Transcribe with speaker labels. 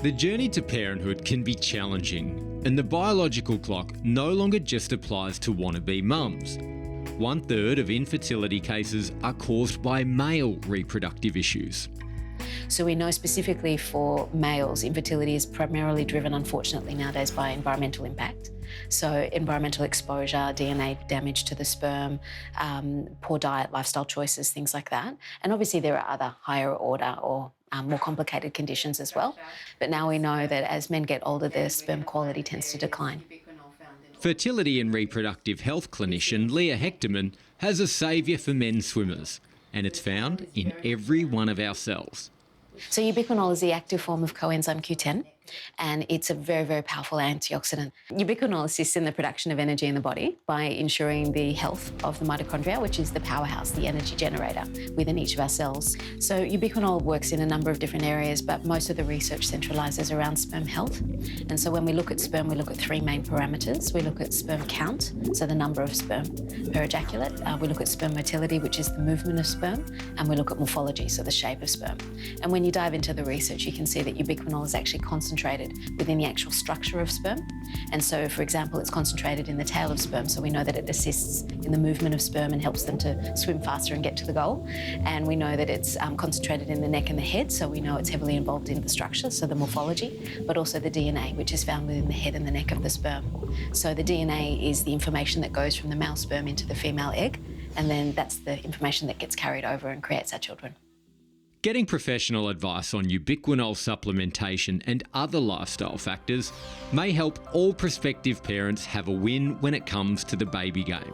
Speaker 1: The journey to parenthood can be challenging, and the biological clock no longer just applies to wannabe mums. 1/3 of infertility cases are caused by male reproductive issues.
Speaker 2: So we know specifically for males, infertility is primarily driven, unfortunately, nowadays by environmental impact. So environmental exposure, DNA damage to the sperm, poor diet, lifestyle choices, things like that. And obviously there are other higher order or more complicated conditions as well. But now we know that as men get older, their sperm quality tends to decline.
Speaker 1: Fertility and reproductive health clinician Leah Hechtman has a saviour for men swimmers, and it's found in every one of our cells.
Speaker 2: So ubiquinol is the active form of coenzyme Q10, and it's a very, very powerful antioxidant. Ubiquinol assists in the production of energy in the body by ensuring the health of the mitochondria, which is the powerhouse, the energy generator within each of our cells. So ubiquinol works in a number of different areas, but most of the research centralises around sperm health. And so when we look at sperm, we look at three main parameters. We look at sperm count, so the number of sperm per ejaculate. We look at sperm motility, which is the movement of sperm, and we look at morphology, so the shape of sperm. And when you dive into the research, you can see that ubiquinol is actually concentrated within the actual structure of sperm. And so, for example, it's concentrated in the tail of sperm, so we know that it assists in the movement of sperm and helps them to swim faster and get to the goal. And we know that it's concentrated in the neck and the head, so we know it's heavily involved in the structure, so the morphology, but also the DNA, which is found within the head and the neck of the sperm. So the DNA is the information that goes from the male sperm into the female egg, and then that's the information that gets carried over and creates our children.
Speaker 1: Getting professional advice on ubiquinol supplementation and other lifestyle factors may help all prospective parents have a win when it comes to the baby game.